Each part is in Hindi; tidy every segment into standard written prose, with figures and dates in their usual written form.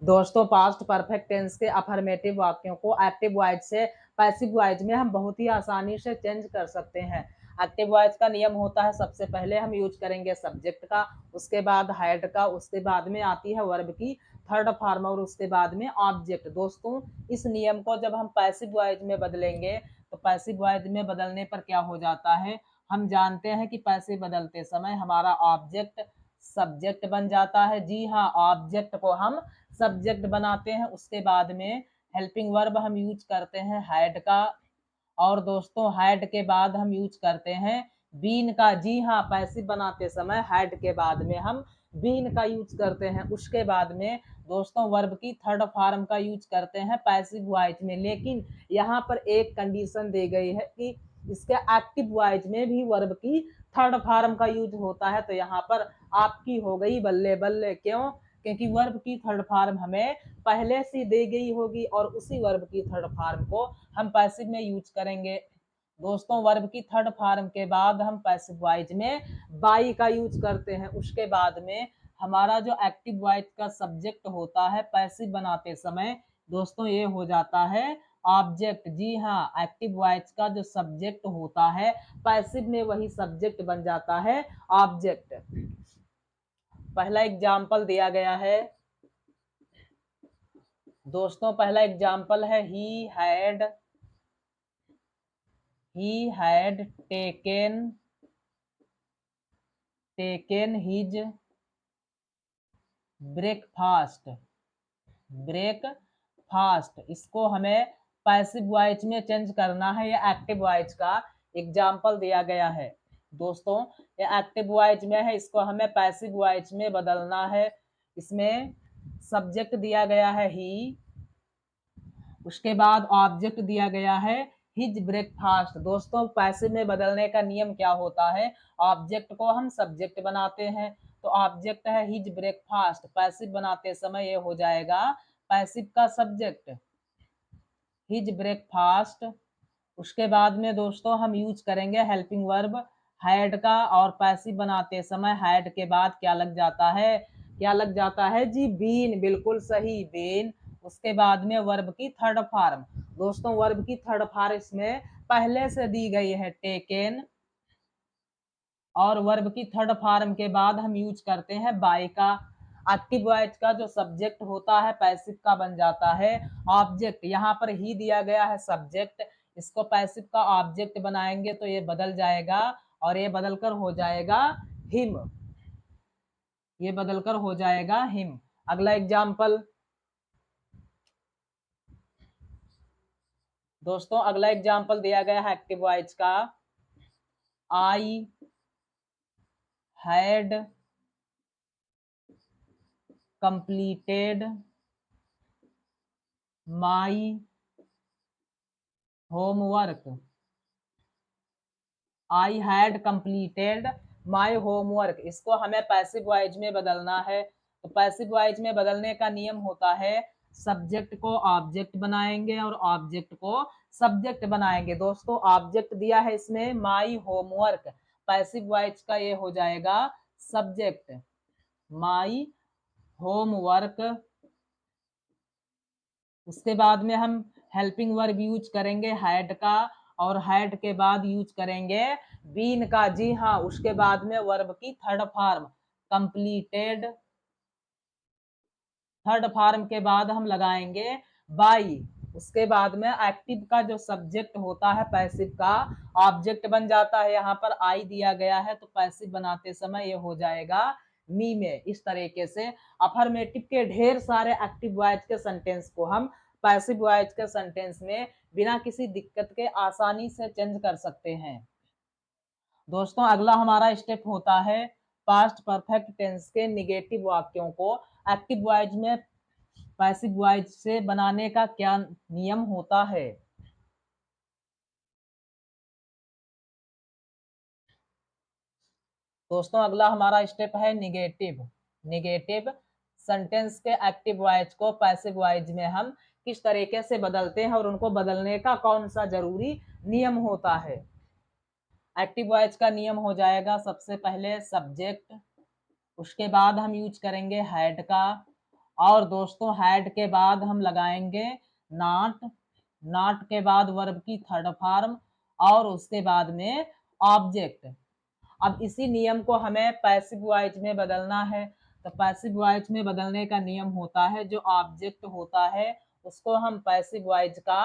दोस्तों पास्ट परफेक्ट टेंस के अफर्मेटिव वाक्यों को एक्टिव वॉइस से पैसिव वॉइस में हम बहुत ही आसानी से चेंज कर सकते हैं। एक्टिव वॉइस का नियम होता है, सबसे पहले हम यूज करेंगे सब्जेक्ट का, उसके बाद हैड का, उसके बाद में आती है वर्ब की थर्ड फॉर्म और उसके बाद में ऑब्जेक्ट। दोस्तों इस नियम को जब हम पैसिव वॉइस में बदलेंगे तो पैसिव वॉइस में बदलने पर क्या हो जाता है, हम जानते हैं कि पैसिव बदलते समय हमारा ऑब्जेक्ट सब्जेक्ट बन जाता है। जी हाँ, ऑब्जेक्ट को हम सब्जेक्ट बनाते हैं, उसके बाद में हेल्पिंग वर्ब हम यूज करते हैं हैड का, और दोस्तों हैड के बाद हम यूज करते हैं बीन का। जी हाँ, पैसिव बनाते समय हैड के बाद में हम बीन का यूज करते हैं। उसके बाद में दोस्तों वर्ब की थर्ड फॉर्म का यूज करते हैं पैसिव वॉइस में, लेकिन यहाँ पर एक कंडीशन दी गई है कि इसके एक्टिव वॉइस में भी वर्ब की थर्ड फॉर्म का यूज होता है। तो यहाँ पर आपकी हो गई बल्ले बल्ले, क्यों? क्योंकि वर्ब की थर्ड फॉर्म हमें पहले से दी गई होगी और उसी वर्ब की थर्ड फॉर्म को हम पैसिव में यूज करेंगे। दोस्तों वर्ब की थर्ड फॉर्म के बाद हम पैसिव वॉइस में बाई का यूज करते हैं। उसके बाद में हमारा जो एक्टिव वॉइस का सब्जेक्ट होता है पैसिव बनाते समय दोस्तों ये हो जाता है ऑब्जेक्ट। जी हाँ, एक्टिव वॉइस का जो सब्जेक्ट होता है पैसिव में वही सब्जेक्ट बन जाता है ऑब्जेक्ट। पहला एग्जाम्पल दिया गया है दोस्तों, पहला एग्जाम्पल है he had taken his breakfast. इसको हमें पैसिव वॉइस में चेंज करना है, या एक्टिव वॉइस का एग्जाम्पल दिया गया है। दोस्तों ये एक्टिव वॉइस में है, इसको हमें पैसिव वॉइस में बदलना है। इसमें सब्जेक्ट दिया गया है ही, उसके बाद ऑब्जेक्ट दिया गया है हिज ब्रेकफास्ट। दोस्तों पैसिव में बदलने का नियम क्या होता है, ऑब्जेक्ट को हम सब्जेक्ट बनाते हैं, तो ऑब्जेक्ट है हिज ब्रेकफास्ट, पैसिव बनाते समय ये हो जाएगा पैसिव का सब्जेक्ट हिज ब्रेकफास्ट। उसके बाद में दोस्तों हम यूज करेंगे हेल्पिंग वर्ब हैड का, और पैसिव बनाते समय हैड के बाद क्या लग जाता है, क्या लग जाता है जी, बीन। बिल्कुल सही, बीन। उसके बाद में वर्ब की थर्ड फॉर्म। दोस्तों वर्ब की थर्ड फॉर्म इसमें पहले से दी गई है टेकन, और वर्ब की थर्ड फॉर्म के बाद हम यूज करते हैं बाय का। एक्टिव वॉइस का जो सब्जेक्ट होता है पैसिव का बन जाता है ऑब्जेक्ट। यहाँ पर ही दिया गया है सब्जेक्ट, इसको पैसिव का ऑब्जेक्ट बनाएंगे तो ये बदल जाएगा, और ये बदलकर हो जाएगा हिम। ये बदलकर हो जाएगा हिम। अगला एग्जाम्पल दोस्तों, अगला एग्जाम्पल दिया गया है एक्टिव वॉइस का, I had completed my homework. I had completed my homework, इसको हमें पैसिव वॉइस में बदलना है। तो पैसिव वॉइस में बदलने का नियम होता है सब्जेक्ट को ऑब्जेक्ट बनाएंगे और ऑब्जेक्ट को सब्जेक्ट बनाएंगे। दोस्तों ऑब्जेक्ट दिया है इसमें माई होमवर्क, पैसिव वॉइस का ये हो जाएगा सब्जेक्ट माई होमवर्क। उसके बाद में हम हेल्पिंग वर्ब यूज करेंगे हैड का, और हैड के बाद यूज करेंगे बीन का। जी हाँ, उसके बाद में वर्ब की third form completed, third form के बाद हम लगाएंगे बाई। उसके बाद में एक्टिव का जो सब्जेक्ट होता है पैसिव का ऑब्जेक्ट बन जाता है। यहाँ पर आई दिया गया है तो पैसिव बनाते समय ये हो जाएगा मी में। इस तरीके से अफर्मेटिव के ढेर सारे एक्टिव वॉइस के सेंटेंस को हम पैसिव वॉइस के सेंटेंस में बिना किसी दिक्कत के आसानी से चेंज कर सकते हैं। दोस्तों अगला हमारा स्टेप होता है पास्ट परफेक्ट टेंस के निगेटिव वाक्यों को एक्टिव वॉइस में पैसिव वॉइस से बनाने का क्या नियम होता है। दोस्तों अगला हमारा स्टेप है निगेटिव सेंटेंस के एक्टिव वॉइस को पैसिव वॉइस में हम किस तरीके से बदलते हैं और उनको बदलने का कौन सा जरूरी नियम होता है। एक्टिव वॉइस का नियम हो जाएगा सबसे पहले सब्जेक्ट, उसके बाद हम यूज करेंगे हैड का, और दोस्तों हैड के बाद हम लगाएंगे नॉट, नॉट के बाद वर्ब की थर्ड फॉर्म और उसके बाद में ऑब्जेक्ट। अब इसी नियम को हमें पैसिव वॉइस में बदलना है। तो पैसिव वॉइस में बदलने का नियम होता है जो ऑब्जेक्ट होता है उसको हम पैसिव वॉइस का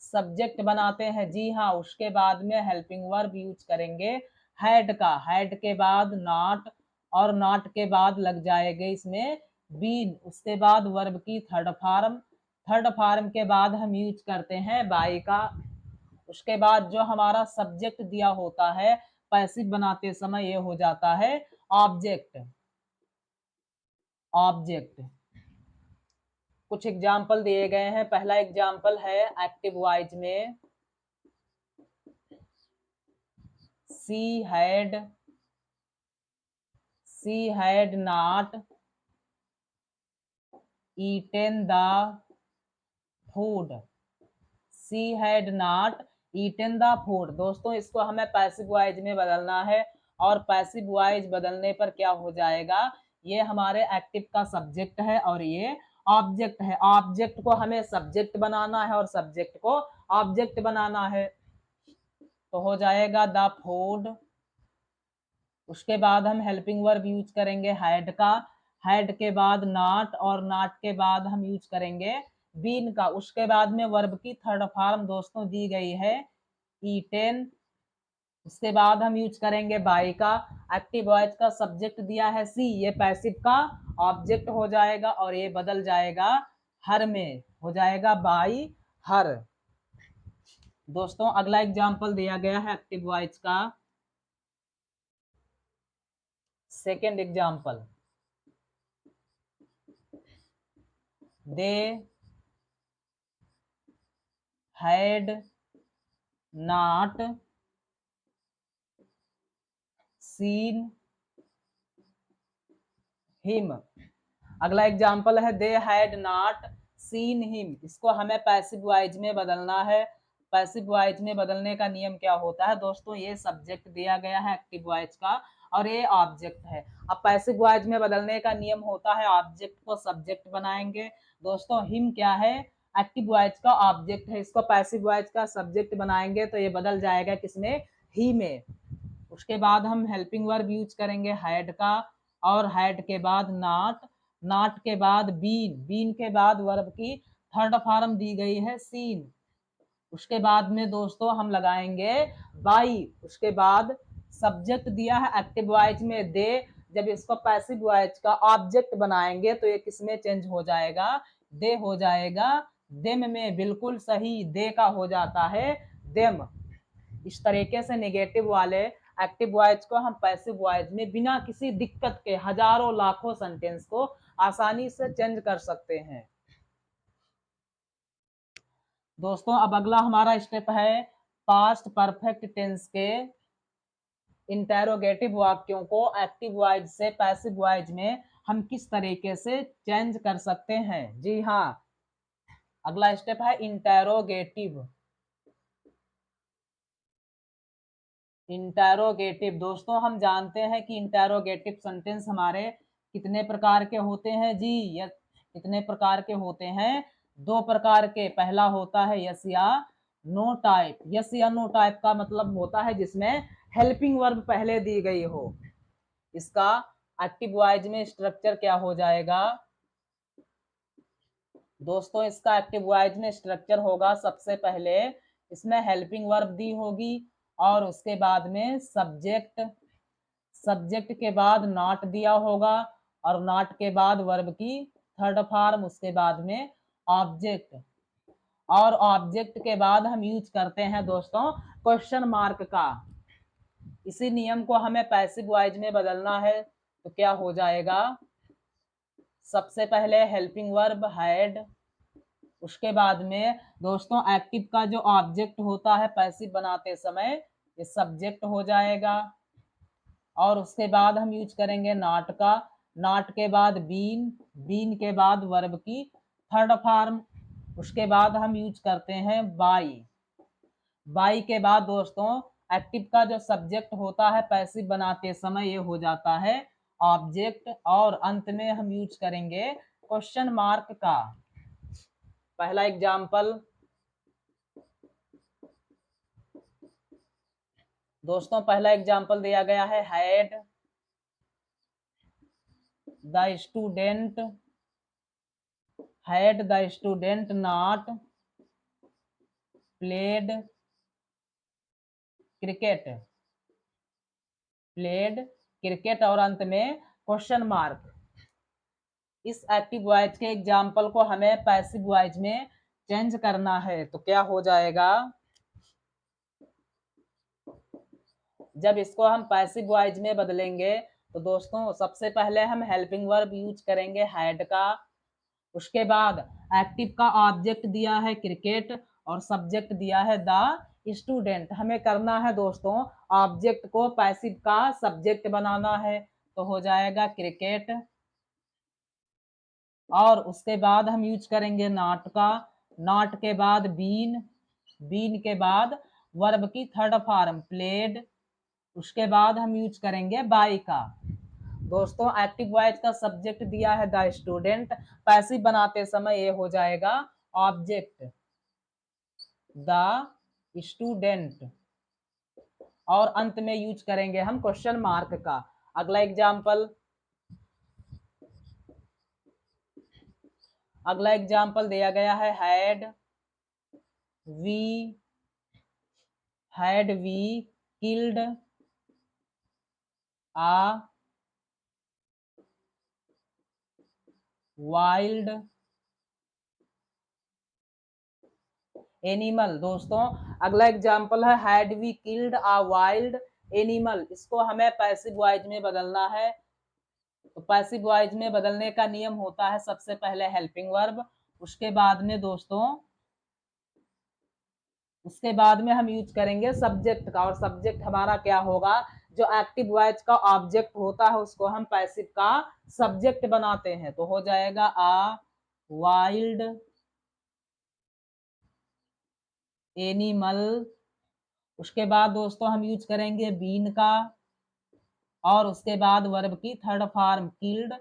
सब्जेक्ट बनाते हैं। जी हाँ, उसके बाद में हेल्पिंग वर्ब यूज करेंगे हैड का, हैड के बाद नॉट और नॉट के बाद लग जाएगा इसमें बीन, उसके बाद वर्ब की थर्ड फॉर्म, थर्ड फॉर्म के बाद हम यूज करते हैं बाई का। उसके बाद जो हमारा सब्जेक्ट दिया होता है पैसिव बनाते समय ये हो जाता है ऑब्जेक्ट, ऑब्जेक्ट। कुछ एग्जाम्पल दिए गए हैं। पहला एग्जाम्पल है एक्टिव वॉइस में she had not eaten the food, she had not eaten the food. दोस्तों इसको हमें पैसिव वॉइस में बदलना है और पैसिव वॉइस बदलने पर क्या हो जाएगा, ये हमारे एक्टिव का सब्जेक्ट है और ये ऑब्जेक्ट है। ऑब्जेक्ट को हमें सब्जेक्ट बनाना है और सब्जेक्ट को ऑब्जेक्ट बनाना है, तो हो जाएगा द फूड। उसके बाद हम हेल्पिंग वर्ब यूज करेंगे हैड का, हैड के बाद नॉट और नॉट के बाद हम यूज करेंगे बीन का। उसके बाद में वर्ब की थर्ड फॉर्म दोस्तों दी गई है ईटेन। उसके बाद हम यूज करेंगे बाई का। एक्टिव वॉइस का सब्जेक्ट दिया है सी, ये पैसिव का ऑब्जेक्ट हो जाएगा और ये बदल जाएगा हर में, हो जाएगा बाई हर। दोस्तों अगला एग्जांपल दिया गया है एक्टिव वॉइस का second example, they had not seen him. अगला एग्जाम्पल है they had not seen him. इसको हमें पैसिव वॉइस में बदलना है। पैसिव वॉइस में बदलने का नियम क्या होता है दोस्तों, ये सब्जेक्ट दिया गया है एक्टिव वॉइस का और ये ऑब्जेक्ट है। अब पैसिव वॉइस में बदलने का नियम होता है ऑब्जेक्ट को सब्जेक्ट बनाएंगे। दोस्तों हिम क्या है, एक्टिव वॉइस का ऑब्जेक्ट है, इसको पैसिव वॉइस का सब्जेक्ट बनाएंगे तो ये बदल जाएगा किसमें, ही में। उसके बाद हम हेल्पिंग वर्ब यूज करेंगे हैड का और हैड के बाद नॉट, नॉट के बाद बीन, बीन के बाद वर्ब की थर्ड फॉर्म दी गई है सीन। उसके बाद में दोस्तों हम लगाएंगे बाई। उसके बाद सब्जेक्ट दिया है एक्टिव वॉइस में दे, जब इसको पैसिव वॉइस का ऑब्जेक्ट बनाएंगे तो ये किसमें चेंज हो जाएगा, दे हो जाएगा देम में। बिल्कुल सही, दे का हो जाता है देम। इस तरीके से नेगेटिव वाले एक्टिव वॉइस को हम पैसिव वॉइस में बिना किसी दिक्कत के हजारों लाखों सेंटेंस को आसानी से चेंज कर सकते हैं। दोस्तों अब अगला हमारा स्टेप है पास्ट परफेक्ट टेंस के इंटेरोगेटिव वाक्यों को एक्टिव वॉइस से पैसिव वॉइस में हम किस तरीके से चेंज कर सकते हैं। जी हाँ, अगला स्टेप है इंटेरोगेटिव। इंटेरोगेटिव दोस्तों हम जानते हैं कि इंटेरोगेटिव सेंटेंस हमारे कितने प्रकार के होते हैं जी, यस कितने प्रकार के होते हैं, दो प्रकार के। पहला होता है यस या नो टाइप। यस या नो टाइप का मतलब होता है जिसमें हेल्पिंग वर्ब पहले दी गई हो। इसका एक्टिव वॉइस में स्ट्रक्चर क्या हो जाएगा दोस्तों, इसका एक्टिव वॉइस में स्ट्रक्चर होगा सबसे पहले इसमें हेल्पिंग वर्ब दी होगी और उसके बाद में सब्जेक्ट, सब्जेक्ट के बाद नॉट दिया होगा और नॉट के बाद वर्ब की थर्ड फॉर्म, उसके बाद में ऑब्जेक्ट और ऑब्जेक्ट के बाद हम यूज करते हैं दोस्तों क्वेश्चन मार्क का। इसी नियम को हमें पैसिव वॉइस में बदलना है तो क्या हो जाएगा, सबसे पहले हेल्पिंग वर्ब हैड, उसके बाद में दोस्तों एक्टिव का जो ऑब्जेक्ट होता है पैसिव बनाते समय ये सब्जेक्ट हो जाएगा और उसके बाद हम यूज करेंगे नॉट का, नॉट के बाद बीन, बीन के बाद वर्ब की थर्ड फॉर्म, उसके बाद हम यूज करते हैं बाई, बाई के बाद दोस्तों एक्टिव का जो सब्जेक्ट होता है पैसिव बनाते समय ये हो जाता है ऑब्जेक्ट और अंत में हम यूज करेंगे क्वेश्चन मार्क का। पहला एग्जाम्पल दोस्तों, पहला एग्जाम्पल दिया गया है, had the student not played cricket और अंत में क्वेश्चन मार्क। इस एक्टिव वॉइस के एग्जाम्पल को हमें पैसिव वॉइस में चेंज करना है, तो क्या हो जाएगा, जब इसको हम पैसिव वॉइस में बदलेंगे तो दोस्तों सबसे पहले हम हेल्पिंग वर्ब यूज करेंगे हैड का, उसके बाद एक्टिव का ऑब्जेक्ट दिया है क्रिकेट और सब्जेक्ट दिया है द स्टूडेंट। हमें करना है दोस्तों ऑब्जेक्ट को पैसिव का सब्जेक्ट बनाना है, तो हो जाएगा क्रिकेट, और उसके बाद हम यूज करेंगे नॉट का, नॉट के बाद बीन के बाद वर्ब की थर्ड फॉर्म प्लेड, उसके बाद हम यूज करेंगे बाई का। दोस्तों एक्टिव वॉइस का सब्जेक्ट दिया है द स्टूडेंट, पैसिव बनाते समय ये हो जाएगा ऑब्जेक्ट द स्टूडेंट, और अंत में यूज करेंगे हम क्वेश्चन मार्क का। अगला एग्जाम्पल दिया गया है, had we killed a wild animal. दोस्तों अगला एग्जाम्पल है, had we killed a wild animal. इसको हमें पैसिव वॉइस में बदलना है, तो पैसिव वॉइस में बदलने का नियम होता है सबसे पहले हेल्पिंग वर्ब, उसके बाद में दोस्तों हम यूज करेंगे सब्जेक्ट का, और सब्जेक्ट हमारा क्या होगा, जो एक्टिव वॉइस का ऑब्जेक्ट होता है उसको हम पैसिव का सब्जेक्ट बनाते हैं, तो हो जाएगा आ वाइल्ड एनिमल। उसके बाद दोस्तों हम यूज करेंगे बीन का, और उसके बाद वर्ब की थर्ड फॉर्म किल्ड,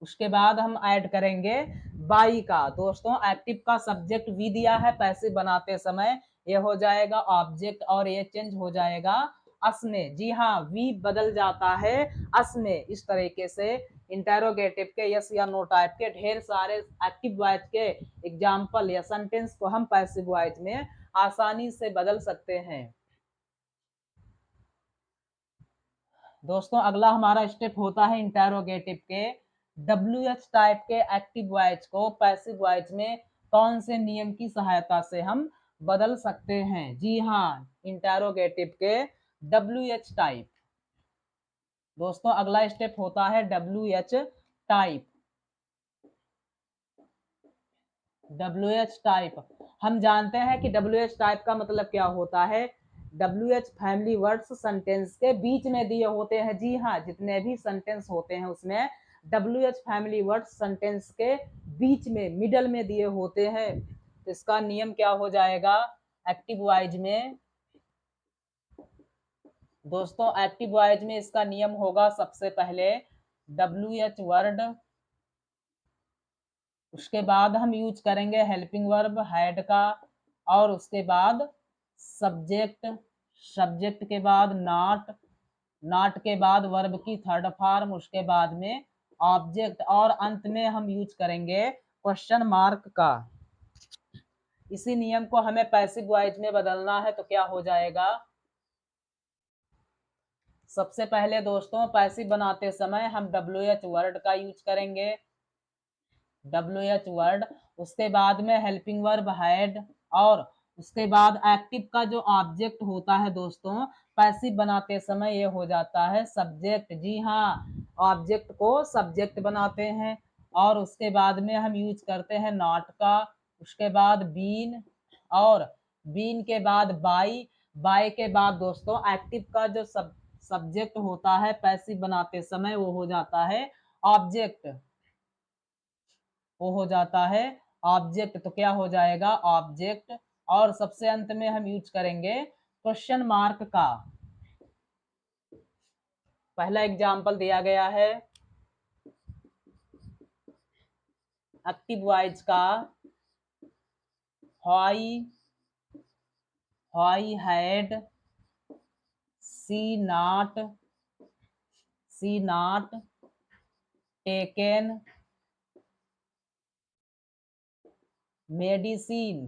उसके बाद हम ऐड करेंगे बाई का। दोस्तों एक्टिव का सब्जेक्ट वी दिया है पैसिव बनाते समय, ये हो जाएगा ऑब्जेक्ट और ये चेंज हो जाएगा अस में। जी हाँ, वी बदल जाता है अस में। इस तरीके से इंटेरोगेटिव के यस या नो टाइप के ढेर सारे एक्टिव वॉइस के एग्जाम्पल या सेंटेंस को हम पैसिव वॉइस में आसानी से बदल सकते हैं। दोस्तों अगला हमारा स्टेप होता है इंटेरोगेटिव के। WH टाइप के एक्टिव वॉइस को पैसिव वॉइस में कौन से नियम की सहायता से हम बदल सकते हैं। जी हाँ, इंटेरोगेटिव के WH टाइप। दोस्तों अगला स्टेप होता है WH टाइप। WH टाइप हम जानते हैं कि WH टाइप का मतलब क्या होता है, WH फैमिली वर्ड्स सेंटेंस के बीच में दिए होते हैं। जी हाँ, जितने भी सेंटेंस होते हैं उसमें WH फैमिली वर्ड्स सेंटेंस के बीच में मिडल में दिए होते हैं। तो इसका नियम क्या हो जाएगा एक्टिव वॉइस में, दोस्तों एक्टिव वॉइस में इसका नियम होगा सबसे पहले WH वर्ड, उसके बाद हम यूज करेंगे हेल्पिंग वर्ब हैड का, और उसके बाद सब्जेक्ट के बाद नॉट के बाद वर्ब की थर्ड फॉर्म, उसके बाद में ऑब्जेक्ट, और अंत में हम यूज करेंगे क्वेश्चन मार्क का। इसी नियम को हमें पैसिव वॉइस में बदलना है, तो क्या हो जाएगा, सबसे पहले दोस्तों पैसिव बनाते समय हम WH वर्ड का यूज करेंगे, WH वर्ड, उसके बाद में हेल्पिंग वर्ब हैड, और उसके बाद एक्टिव का जो ऑब्जेक्ट होता है दोस्तों पैसिव बनाते समय ये हो जाता है सब्जेक्ट। जी हाँ, ऑब्जेक्ट को सब्जेक्ट बनाते हैं, और उसके बाद में हम यूज करते हैं नॉट का, उसके बाद बीन, और बीन के बाद बाई के बाद दोस्तों एक्टिव का जो सब्जेक्ट होता है पैसिव बनाते समय वो हो जाता है ऑब्जेक्ट, तो क्या हो जाएगा ऑब्जेक्ट, और सबसे अंत में हम यूज करेंगे क्वेश्चन मार्क का। पहला एग्जाम्पल दिया गया है, एक्टिव वॉइस का why had she not taken medicine.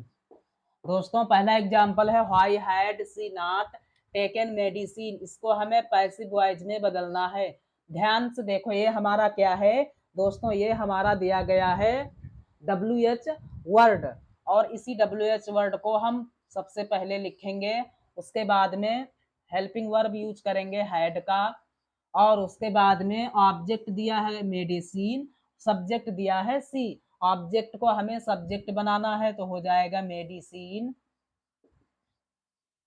दोस्तों पहला एग्जांपल है why had she not taken medicine, इसको हमें पैसिव वॉइस में बदलना है। ध्यान से देखो, ये हमारा क्या है दोस्तों, ये हमारा दिया गया है WH वर्ड, और इसी WH वर्ड को हम सबसे पहले लिखेंगे, उसके बाद में हेल्पिंग वर्ब यूज करेंगे हैड का, और उसके बाद में ऑब्जेक्ट दिया है मेडिसिन, सब्जेक्ट दिया है सी, ऑब्जेक्ट को हमें सब्जेक्ट बनाना है तो हो जाएगा मेडिसिन।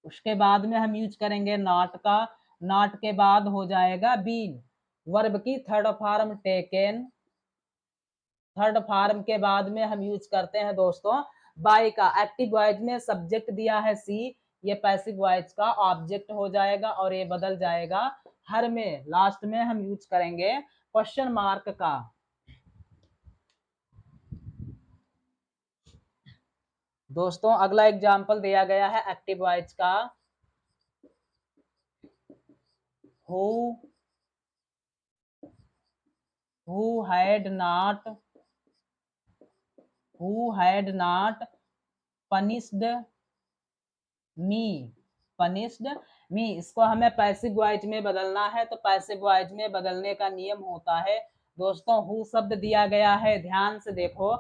उसके बाद में हम यूज करेंगे नॉट का, नॉट के बाद हो जाएगा बीन, वर्ब की third form taken, third form के बाद में हम यूज करते हैं दोस्तों बाय का। एक्टिव वॉइस में सब्जेक्ट दिया है सी, ये पैसिव वॉइस का ऑब्जेक्ट हो जाएगा और ये बदल जाएगा हर में। लास्ट में हम यूज करेंगे क्वेश्चन मार्क का। दोस्तों अगला एग्जांपल दिया गया है एक्टिव वॉइस का, who had not punished me, इसको हमें पैसिव वॉइस में बदलना है, तो पैसिव वॉइस में बदलने का नियम होता है दोस्तों हु शब्द दिया गया है, ध्यान से देखो,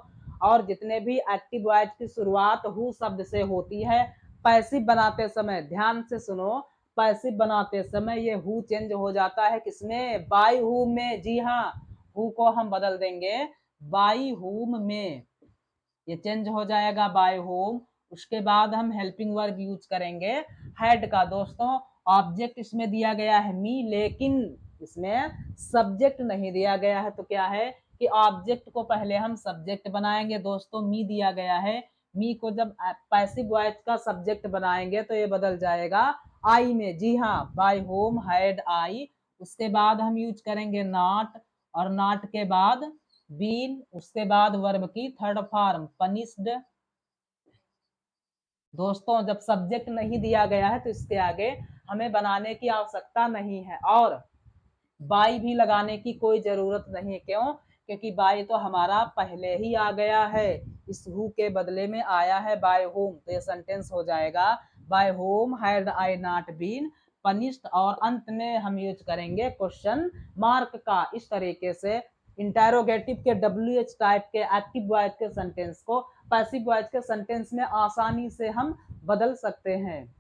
और जितने भी एक्टिव वॉइस की शुरुआत हु शब्द से होती है, पैसिव बनाते समय ध्यान से सुनो, पैसिव बनाते समय ये हु चेंज हो जाता है किसमें, बाय हुम में। जी हाँ, हु को हम बदल देंगे बाय हुम में, ये चेंज हो जाएगा बाय होम। उसके बाद हम हेल्पिंग वर्ब यूज करेंगे हैड का। दोस्तों ऑब्जेक्ट इसमें दिया गया है मी, लेकिन इसमें सब्जेक्ट नहीं दिया गया है, तो क्या है कि ऑब्जेक्ट को पहले हम सब्जेक्ट बनाएंगे। दोस्तों मी दिया गया है, मी को जब पैसिव वॉइस का सब्जेक्ट बनाएंगे तो ये बदल जाएगा आई में। जी हाँ, बाय होम हैड आई। उसके बाद हम यूज करेंगे नॉट, और नॉट के बाद बीन, उसके बाद वर्ब की थर्ड फॉर्म पनिश्ड। दोस्तों जब सब्जेक्ट नहीं दिया गया है तो इसके आगे हमें बनाने की आवश्यकता नहीं है, और बाई भी लगाने की कोई जरूरत नहीं। क्यों? क्योंकि बाई तो हमारा पहले ही आ गया है, इस हु के बदले में आया है बाय होम, तो ये सेंटेंस हो जाएगा by whom had I not been punished, और अंत में हम यूज करेंगे क्वेश्चन मार्क का। इस तरीके से इंटेरोगेटिव के WH टाइप के एक्टिव वॉइस के सेंटेंस को पैसिव वॉइस के सेंटेंस में आसानी से हम बदल सकते हैं।